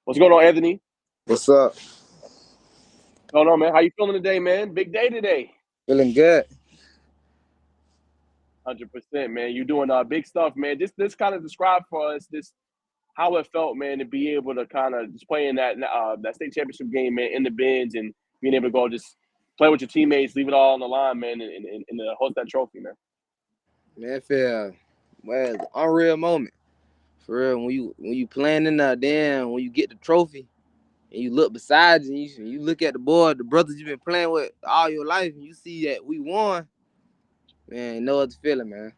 What's going on, Anthony? What's up? What's going on, man? How you feeling today, man? Big day today. Feeling good. 100%, man. You doing big stuff, man. This kind of describe for us this how it felt, man, to be able to kind of just play in that state championship game, man, in the bins and being able to go just play with your teammates, leave it all on the line, man, and host that trophy, man. Man, it feel well, it's an unreal moment. For real, when you playing in there, then when you get the trophy and you look beside you, and you look at the board, the brothers you've been playing with all your life, and you see that we won, man, no other feeling, man.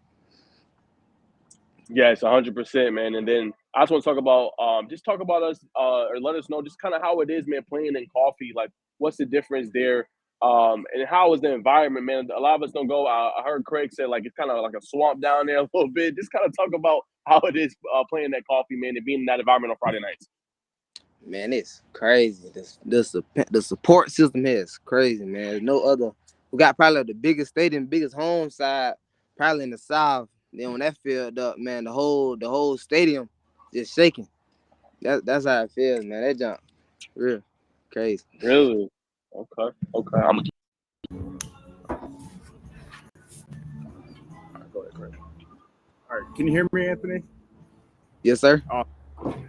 Yes, 100%, man. And then I just want to talk about just talk about us or let us know just kind of how it is, man, playing in Coffee. Like, what's the difference there? And how is the environment, man? A lot of us don't go. I heard Craig say like it's kind of like a swamp down there a little bit. Just kind of talk about how it is playing that Coffee, man, and being in that environment on Friday nights. Man, it's crazy. The support system here is crazy, man. There's no other. We got probably the biggest stadium, biggest home side, probably in the South. Then when that filled up, man, the whole stadium just shaking. That's how it feels, man. That jump, real crazy. Really? Okay. Okay. I'm gonna go ahead, Craig. All right, can you hear me, Anthony? Yes, sir. All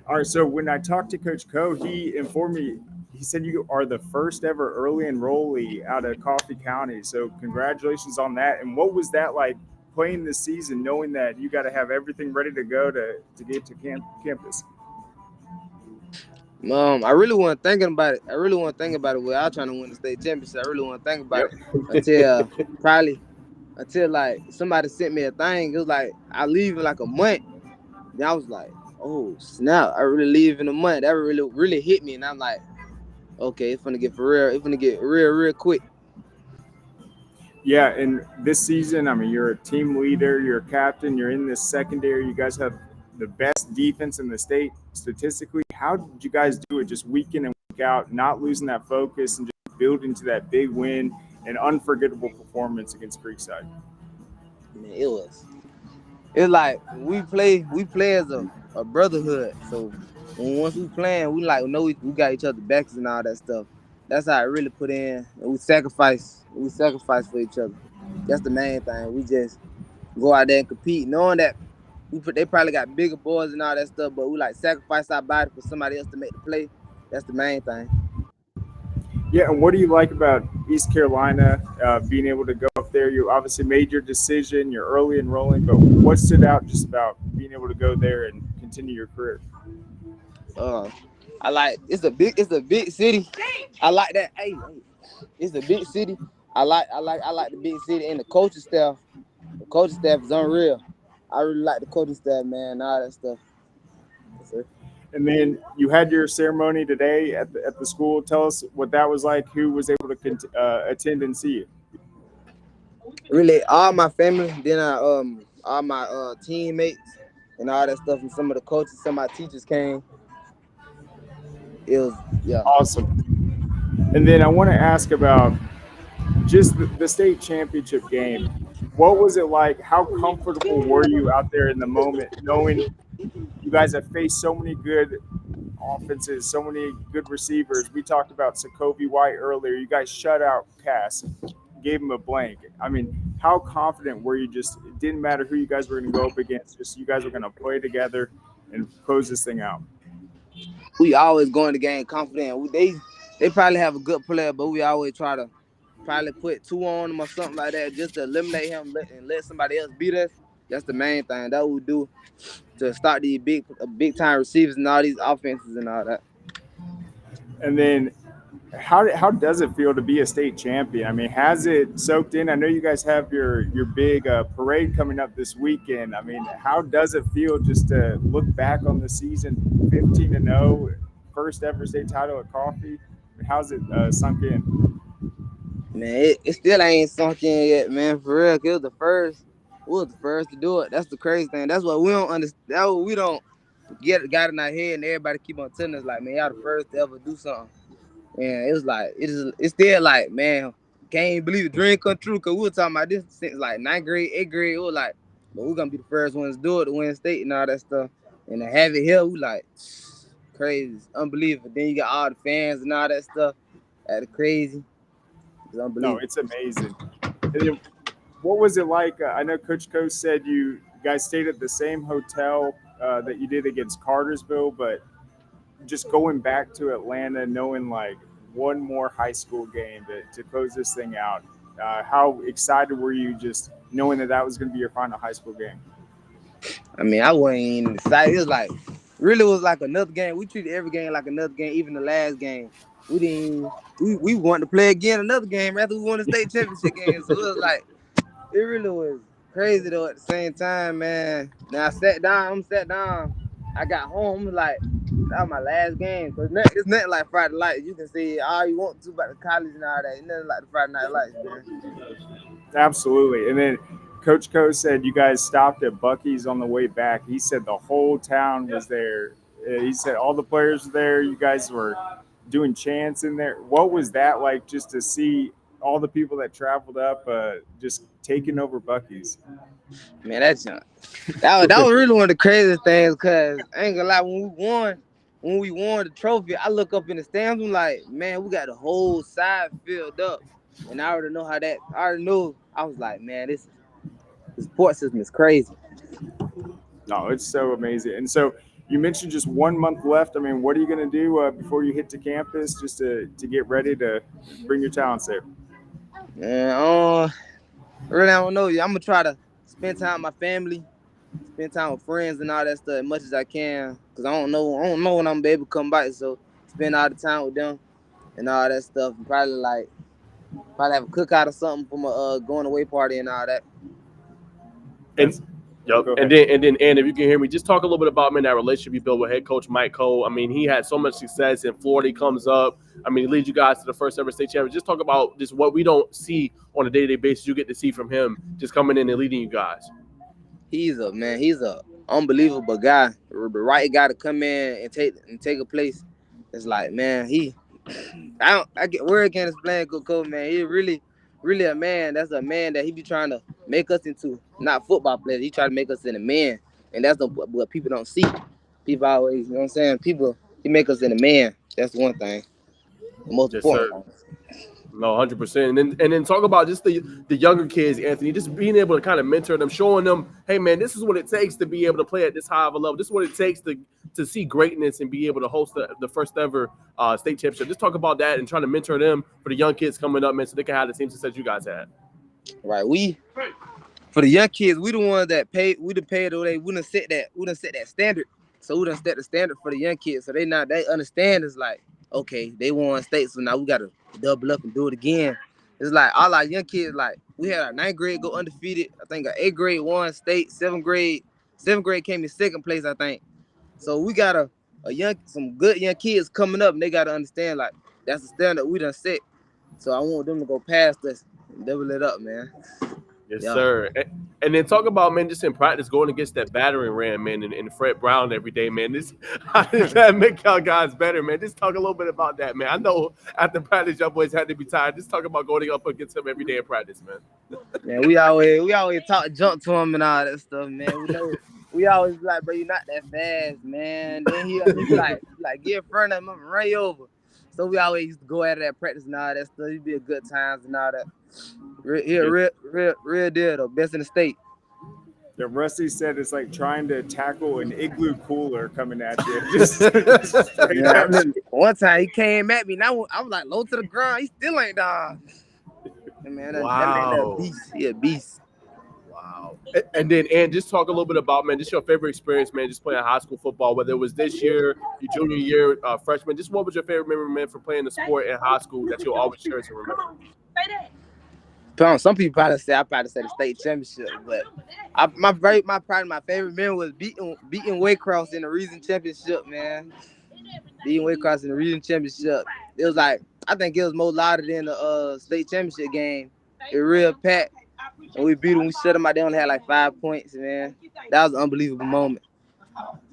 right, so when I talked to Coach Co, he informed me, he said you are the first ever early enrollee out of Coffee County. So congratulations on that. And what was that like playing this season, knowing that you got to have everything ready to go to get to campus? I really wasn't thinking about it. I really wasn't thinking about it. Well, I was trying to win the state championship. I really wasn't thinking about it until like somebody sent me a thing. It was like I leave in like a month. Then I was like, oh snap! I really leave in a month. That really hit me, and I'm like, okay, it's gonna get for real. It's gonna get real quick. Yeah, and this season, I mean, you're a team leader, you're a captain, you're in this secondary. You guys have the best defense in the state statistically. How did you guys do it just week in and week out, not losing that focus and just building to that big win and unforgettable performance against Creekside? Man, it's like we play as a brotherhood. So once we playing, we like know we got each other backs and all that stuff. That's how I really put in. And we sacrifice for each other. That's the main thing. We just go out there and compete, knowing that they probably got bigger boys and all that stuff, but we like sacrifice our body for somebody else to make the play. That's the main thing. Yeah, and what do you like about East Carolina being able to go up there? You obviously made your decision, you're early enrolling, but what stood out just about being able to go there and continue your career? I like it's a big city. I like that. Hey, it's a big city. I like the big city and the coaching staff. The coaching staff is unreal. I really like the coaching staff, man, all that stuff. Yes, sir. And then you had your ceremony today at the school. Tell us what that was like. Who was able to attend and see you? Really, all my family, then all my teammates and all that stuff, and some of the coaches, some of my teachers came. It was Awesome. And then I want to ask about just the state championship game. What was it like? How comfortable were you out there in the moment, knowing you guys have faced so many good offenses, so many good receivers? We talked about Sokovie White earlier. You guys shut out Cass, gave him a blank. I mean, how confident were you? Just it didn't matter who you guys were going to go up against. Just you guys were going to play together and close this thing out. We always go in the game confident. They probably have a good player, but we always try to probably put two on him or something like that just to eliminate him and let somebody else beat us. That's the main thing. That we do to start these big time receivers and all these offenses and all that. And then how does it feel to be a state champion? I mean, has it soaked in? I know you guys have your big parade coming up this weekend. I mean, how does it feel just to look back on the season 15-0, first ever state title at Coffee? How's it sunk in? Man, it still ain't sunk in yet, man. For real, it was the first. We was the first to do it. That's the crazy thing. That's what we don't understand. That's what we don't got in our head, and everybody keep on telling us like, man, y'all the first to ever do something. And it was like it's still like, man, can't believe the dream come true. Cause we were talking about this since like 9th grade, 8th grade. It was like, but we're gonna be the first ones to do it, to win state and all that stuff. And to have it here, we like, crazy. It's unbelievable. Then you got all the fans and all that stuff. That's crazy. It's No, unbelievable. it's amazing. And then, what was it like? I know Coach Coase said you guys stayed at the same hotel that you did against Cartersville, but just going back to Atlanta, knowing like one more high school game to close this thing out. How excited were you just knowing that was going to be your final high school game? I mean, I wasn't even excited. It was like, really was like another game. We treated every game like another game, even the last game. We didn't, we wanted to play again another game after we won the state championship game. So it was like, it really was crazy though at the same time, man. Now I sat down. I got home, like, that was my last game. So it's nothing like Friday Lights. You can see all you want to about the college and all that. It's nothing like the Friday Night Lights, man. Absolutely. And then Coach Coase said you guys stopped at Buc-ee's on the way back. He said the whole town was there. He said all the players were there. You guys were doing chants in there. What was that like just to see all the people that traveled up just taking over Buc-ee's? Man, that was really one of the craziest things, because I ain't gonna lie, when we won the trophy, I look up in the stands, I'm like, man, we got the whole side filled up. And I already know I already knew. I was like, man, this support system is crazy. No, it's so amazing. And so you mentioned just 1 month left. I mean, what are you going to do before you hit to campus just to get ready to bring your talents there? Man, really, I don't know. I'm gonna try to spend time with my family, spend time with friends and all that stuff as much as I can. Cause I don't know when I'm gonna be able to come back. So spend all the time with them and all that stuff. And probably have a cookout or something for my going away party and all that. And yep. And then if you can hear me, just talk a little bit about, man, that relationship you built with head coach Mike Cole. I mean, he had so much success in Florida. He comes up. I mean, he leads you guys to the first ever state championship. Just talk about just what we don't see on a day-to-day basis. You get to see from him just coming in and leading you guys. He's a unbelievable guy. The right guy to come in and take a place. It's like, man, I get where can't explain Coco, man. He really a man. That's a man that he be trying to make us into, not football players. He try to make us into man, and that's what people don't see. People always, you know what I'm saying? He make us into man. That's one thing. The most Yes, important sir. thing. No, 100%. And then talk about just the younger kids, Anthony, just being able to kind of mentor them, showing them, hey, man, this is what it takes to be able to play at this high of a level. This is what it takes to see greatness and be able to host the first ever state championship. Just talk about that and trying to mentor them for the young kids coming up, man, so they can have the same success you guys had. Right. For the young kids, we the ones that pay. We done paid the way. We done set that standard. So we done set the standard for the young kids. So they understand it's like, okay, they won state, so now we gotta double up and do it again. It's like all our young kids, like we had our 9th grade go undefeated. I think our 8th grade won state, 7th grade came in 2nd place, I think. So we got some good young kids coming up, and they gotta understand like that's the standard we done set. So I want them to go past us and double it up, man. Yes, Yeah. sir. And then talk about, man, just in practice going against that battering ram, man, and Fred Brown every day, man. How does that make y'all guys better, man? Just talk a little bit about that, man. I know after practice, y'all boys had to be tired. Just talk about going up against him every day in practice, man. Man, we always talk junk to him and all that stuff, man. We always be like, bro, you're not that fast, man. Then he be like get in front of him, I'm gonna run you over. So we always used to go at it at practice and all that stuff. It'd be a good times and all that. Real deal though, best in the state. The Rusty said it's like trying to tackle an igloo cooler coming at you. One time he came at me, and I was like low to the ground. He still ain't down. Man, that beast. He a beast. Wow. And just talk a little bit about, man, just your favorite experience, man, just playing high school football, whether it was this year, your junior year, freshman. Just what was your favorite memory, man, for playing the sport in high school that you'll always cherish and remember? Some people probably say the state championship, but my favorite memory was beating Waycross in the region championship, man. Beating Waycross in the region championship. It was like, I think it was more louder than the state championship game. It real packed. And we beat them. We shut them out. They only had like 5 points, man. That was an unbelievable moment.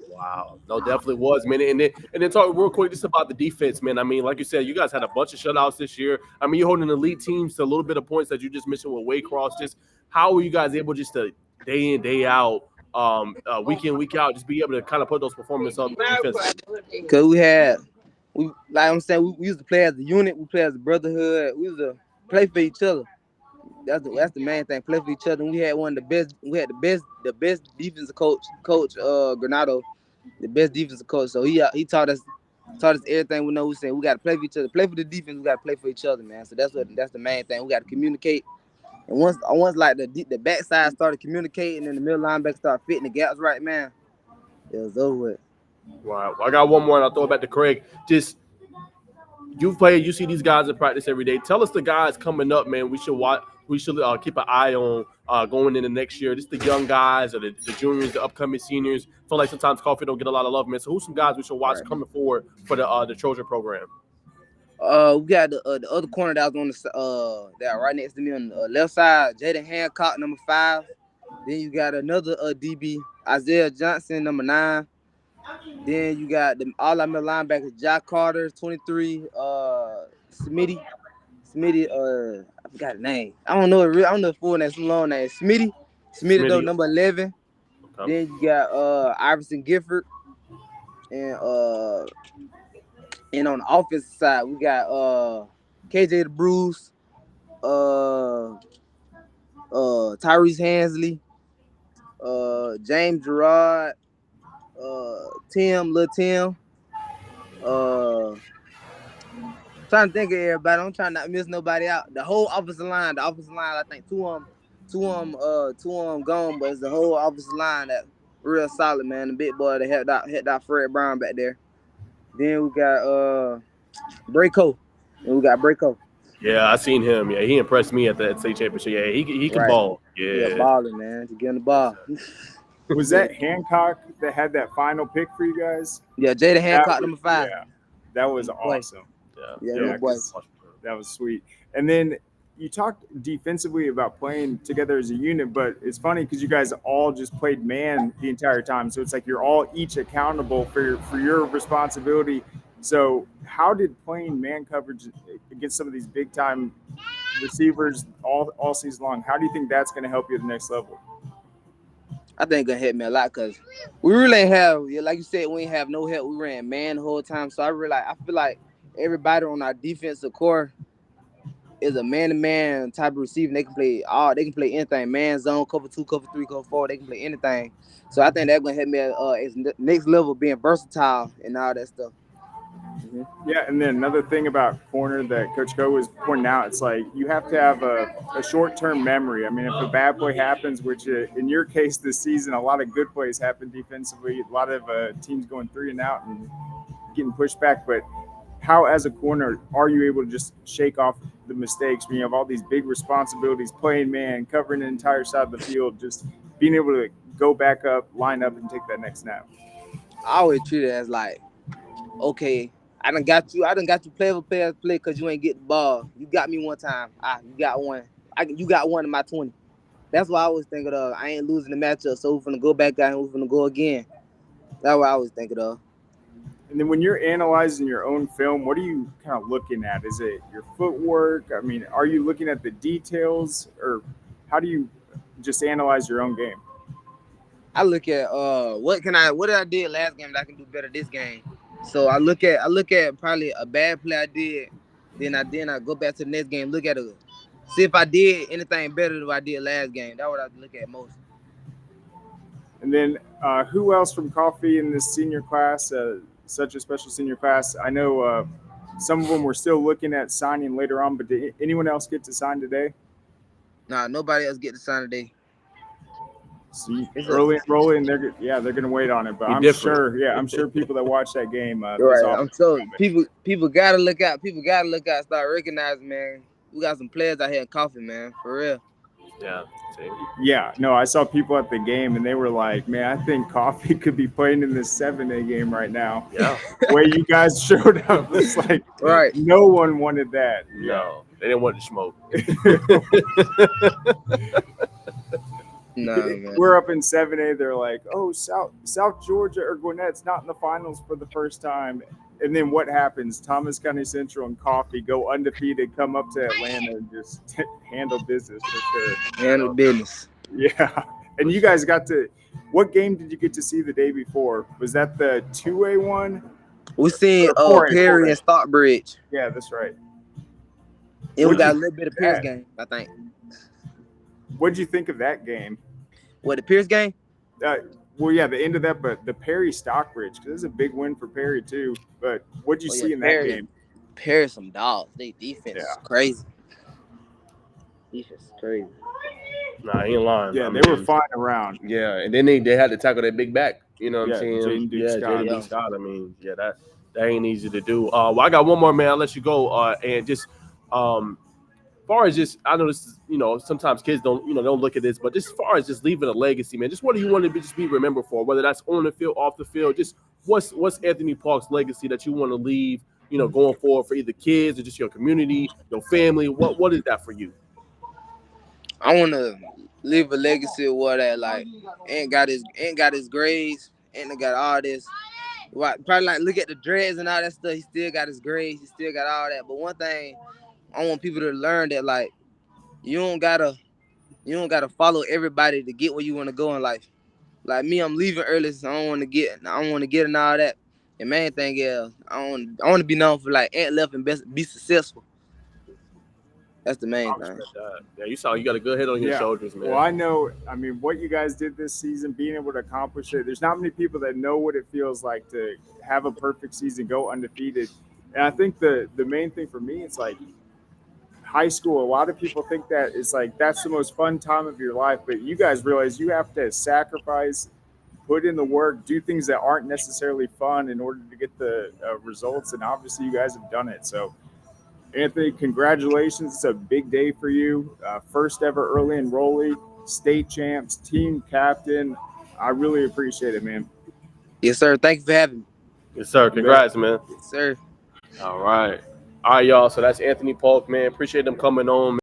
Wow. No, definitely was, man. And then talk real quick just about the defense, man. I mean, like you said, you guys had a bunch of shutouts this year. I mean, you're holding elite teams to a little bit of points that you just mentioned with Waycross. Just how were you guys able just to day in, day out week in, week out, just be able to kind of put those performances up defensively? Because like I'm saying, we used to play as a unit. We play as a brotherhood. We used to play for each other. That's the main thing. Play for each other. And we had one of the best. We had the best defensive coach, Granado, the best defensive coach. So he taught us everything we know. We said we got to play for each other. Play for the defense. We got to play for each other, man. So that's the main thing. We got to communicate. And once like the backside started communicating and the middle linebacker started fitting the gaps right, man, it was over with. Wow. I got one more, and I'll throw it back to Craig. Just you see these guys in practice every day. Tell us the guys coming up, man. We should watch. We should keep an eye on going into next year. Just the young guys or the juniors, the upcoming seniors. I feel like sometimes Coffee don't get a lot of love, man. So who's some guys we should watch coming forward for the Trojan program? We got the other corner that was on the that right next to me on the left side, Jaden Hancock, number 5. Then you got another DB, Isaiah Johnson, number 9. Then you got all our middle linebackers, Jack Carter, 23, Smitty, I forgot the name. I don't know the full name, some long name. Smitty though, number 11. Okay. Then you got Iverson Gifford, and on the offensive side we got KJ the Bruce, Tyrese Hansley, James Gerard, Lil Tim, trying to think of everybody. I'm trying not to miss nobody out. The whole offensive line, I think two of them gone, but it's the whole offensive line that real solid, man. The big boy that helped out Fred Brown back there. Then we got Braco. Yeah, I seen him. Yeah, he impressed me at the state championship. Yeah, he can ball. Yeah, balling, man. To get on the ball. Was that Hancock that had that final pick for you guys? Yeah, Jada Hancock, number 5. Yeah, that was awesome. Yeah, that was sweet. And then you talked defensively about playing together as a unit, but it's funny because you guys all just played man the entire time. So it's like you're all each accountable for your responsibility. So how did playing man coverage against some of these big time receivers all season long, how do you think that's going to help you at the next level? I think it's going to help me a lot because we really ain't have, like you said, we ain't have no help. We ran man the whole time. So I feel like everybody on our defensive core is a man-to-man type of receiver. They can play anything. Man zone, cover 2, cover 3, cover 4. They can play anything. So I think that's going to help me at next level, being versatile and all that stuff. Mm-hmm. Yeah, and then another thing about corner that Coach Coe was pointing out, it's like you have to have a short-term memory. I mean, if a bad play happens, which in your case this season, a lot of good plays happen defensively, a lot of teams going 3 and out and getting pushed back. But how, as a corner, are you able to just shake off the mistakes when you have all these big responsibilities, playing man, covering the entire side of the field, just being able to go back up, line up, and take that next snap? I always treat it as like, okay, I done got you play because you ain't get the ball. You got me one time. You got one. You got one in my 20. That's why I always think of. I ain't losing the matchup, so we're finna go back out and we're finna go again. That's what I always think of. And then when you're analyzing your own film, what are you kind of looking at? Is it your footwork? I mean, are you looking at the details, or how do you just analyze your own game? I look at what did I did last game that I can do better this game. So I look at probably a bad play I did, then I go back to the next game, look at it, see if I did anything better than what I did last game. That's what I look at most. And then who else from Coffee in this senior class? Such a special senior class. I know some of them were still looking at signing later on, but did anyone else get to sign today? Nah, nobody else get to sign today. So Enrolling, they're going to wait on it, but I'm sure people that watch that game. Right, I'm so people gotta look out. People gotta look out. Start recognizing, man. We got some players out here in Coffee, man, for real. Yeah. Yeah, no, I saw people at the game and they were like, man, I think Coffee could be playing in this 7A game right now. Yeah. The way you guys showed up, it's like, right. No one wanted that. No, they didn't want to smoke. No, man. We're up in 7A. They're like, oh, South Georgia or Gwinnett's not in the finals for the first time. And then what happens? Thomas County Central and Coffee go undefeated, come up to Atlanta and just handle business for sure. Handle business. Yeah. And you guys got to. What game did you get to see the day before? Was that the 2A one? We seen 4A, Perry 4A. and Stockbridge. Yeah, that's right. And we got a little bit of Pierce game, I think. What did you think of that game? What, the Pierce game? Well, yeah, the end of that, but the Perry Stockbridge, because it's a big win for Perry too. But what did you see in that game? Perry some dogs. They defense is crazy. Defense is crazy. Nah, he ain't lying. Yeah, they were flying around. Yeah, and then they had to tackle that big back. You know what I'm saying? Jaden Scott. I mean, that ain't easy to do. Well, I got one more, man. I'll let you go. And just far as just, I know this is, sometimes kids don't look at this, but just as far as just leaving a legacy, man, just what do you want to be remembered for? Whether that's on the field, off the field, just what's Anthony Paulk's legacy that you want to leave, going forward for either kids or just your community, your family? What is that for you? I want to leave a legacy of what that ain't got his grades, ain't got all this. Probably look at the dreads and all that stuff. He still got his grades. He still got all that. But one thing, I want people to learn that you don't gotta follow everybody to get where you want to go in life. Like me, I'm leaving early, so I don't want to get in all that. The main thing is I want to be known for ain't left and be successful. That's the main thing. Yeah, you got a good head on your shoulders, man. Well, I know. I mean, what you guys did this season, being able to accomplish it. There's not many people that know what it feels like to have a perfect season, go undefeated. And I think the main thing for me, it's high school. A lot of people think that it's that's the most fun time of your life, but you guys realize you have to sacrifice, put in the work, do things that aren't necessarily fun in order to get the results. And obviously, you guys have done it. So, Anthony, congratulations. It's a big day for you. First ever early enrollee, state champs, team captain. I really appreciate it, man. Yes, sir. Thank you for having me. Yes, sir. Congrats, man. Yes, sir. All right, y'all. So that's Anthony Paulk, man. Appreciate them coming on, man.